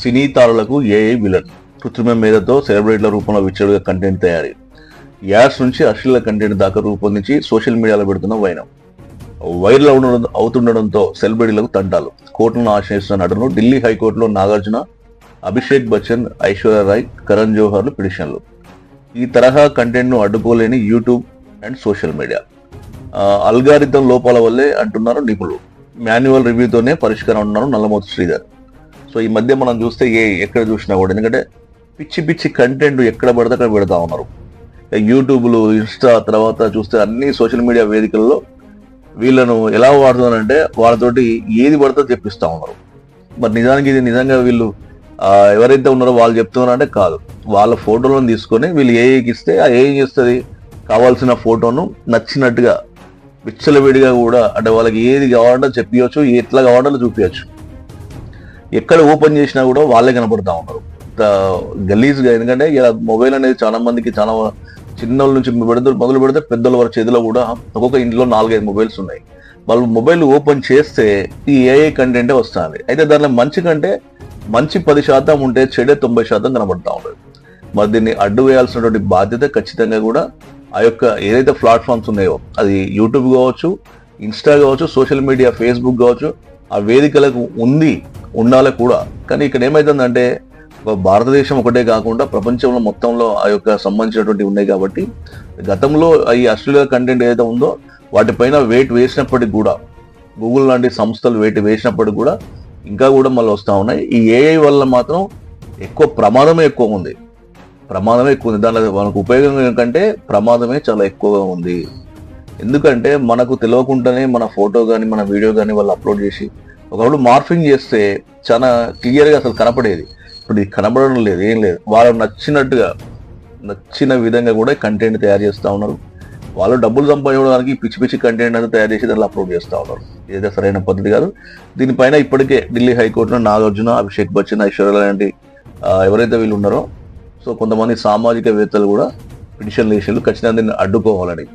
సినీ తారలకు AI villain. కృత్రిమ మేధతో సెలబ్రిటీల రూపంలో విచ్చలుగా content తయారీ. యాడ్స్ నుంచి అశ్లీల కంటెంట్ దాకా రూపొందించి సోషల్ మీడియాలో పెడుతున్న వైనం. వైరల్ అవుతుండడంతో సెలబ్రిటీలకు తంటాలు. కోర్టులను ఆశ్రయిస్తున్న నటులు. ఢిల్లీ హైకోర్టులో నాగార్జున, అభిషేక్ బచ్చన్, ఐశ్వర్య రాయ్, కరణ్ జోహర్లు పిటిషన్లు. ఈ తరహా కంటెంట్ను అడ్డుకోలేని YouTube and social media. Algorithm లోపాల వల్లే అంటున్నారు నిపుణులు. మాన్యువల్ రివ్యూతోనే పరిష్కారం అంటున్నారు నల్లమోతు శ్రీధర్. సో ఈ మధ్య మనం చూస్తే ఎక్కడ చూసినా కూడా, ఎందుకంటే పిచ్చి పిచ్చి కంటెంట్ ఎక్కడ పడితే అక్కడ పెడతా ఉన్నారు. యూట్యూబ్లు, ఇన్స్టా, తర్వాత చూస్తే అన్ని సోషల్ మీడియా వేదికల్లో వీళ్ళను ఎలా వాడుతున్నారంటే వాళ్ళతోటి ఏది పడితే చెప్పిస్తూ ఉన్నారు. మరి నిజానికి ఇది నిజంగా వీళ్ళు ఎవరైతే ఉన్నారో వాళ్ళు చెప్తున్నారంటే కాదు. వాళ్ళ ఫోటోలను తీసుకొని వీళ్ళు ఏఐకి ఇస్తే ఆ ఏఐ చేస్తుంది కావాల్సిన ఫోటోను నచ్చినట్టుగా విచ్చలవిడిగా కూడా, అంటే వాళ్ళకి ఏది కావాలంటే చెప్పవచ్చు, ఎట్లా కావాలంటే చూపించచ్చు. ఎక్కడ ఓపెన్ చేసినా కూడా వాళ్ళే కనపడతా ఉన్నారు గలీజ్గా. ఎందుకంటే ఇలా మొబైల్ అనేది చాలా మందికి, చాలా చిన్నోళ్ళ నుంచి మొదలు పెడితే పెద్దల వరకు చేతిలో కూడా ఒక్కొక్క ఇంట్లో 4-5 మొబైల్స్ ఉన్నాయి. వాళ్ళు మొబైల్ ఓపెన్ చేస్తే ఈ ఏఐ కంటెంటే వస్తుంది. అయితే దాంట్లో మంచి కంటే మంచి 10% ఉంటే చెడే 90% కనబడతా ఉంటుంది. మరి దీన్ని అడ్డు వేయాల్సినటువంటి బాధ్యత ఖచ్చితంగా కూడా ఆ యొక్క ఏదైతే ప్లాట్ఫామ్స్ ఉన్నాయో, అది యూట్యూబ్ కావచ్చు, ఇన్స్టా కావచ్చు, సోషల్ మీడియా, ఫేస్బుక్ కావచ్చు, ఆ వేదికలకు ఉండాలి కూడా. కానీ ఇక్కడ ఏమైతుందంటే భారతదేశం ఒకటే కాకుండా ప్రపంచంలో మొత్తంలో ఆ యొక్క సంబంధించినటువంటి ఉన్నాయి కాబట్టి గతంలో ఈ అశ్లీల కంటెంట్ ఏదైతే ఉందో వాటిపైన వెయిట్ వేసినప్పటికి కూడా, గూగుల్ లాంటి సంస్థలు వెయిట్ వేసినప్పటికి కూడా ఇంకా కూడా మళ్ళీ వస్తూ ఉన్నాయి. ఈ ఏఐ వల్ల మాత్రం ప్రమాదమే ఎక్కువ ఉంది. దానిలో మనకు ఉపయోగం కంటే ప్రమాదమే చాలా ఎక్కువగా ఉంది. ఎందుకంటే మనకు తెలియకుండానే మన ఫోటో కానీ మన వీడియో కానీ వాళ్ళు అప్లోడ్ చేసి ఒకప్పుడు మార్ఫింగ్ చేస్తే చాలా క్లియర్గా అసలు కనపడేది. ఇప్పుడు ఇది కనపడడం లేదు, ఏం లేదు. వాళ్ళకు నచ్చిన విధంగా కూడా కంటెంట్ తయారు చేస్తూ ఉన్నారు. వాళ్ళు డబ్బులు సంపాదించడానికి పిచ్చి పిచ్చి కంటెంట్ అంతా తయారు చేసి దాంట్లో అప్లోడ్ చేస్తూ ఉన్నారు. ఏదైతే సరైన పద్ధతి కాదు. దీనిపైన ఇప్పటికే ఢిల్లీ హైకోర్టులో నాగార్జున, అభిషేక్ బచ్చన్, ఐశ్వర్య లాంటి ఎవరైతే వీళ్ళు ఉన్నారో, సో కొంతమంది సామాజికవేత్తలు కూడా పిటిషన్లు వేసారు ఖచ్చితంగా దీన్ని అడ్డుకోవాలని.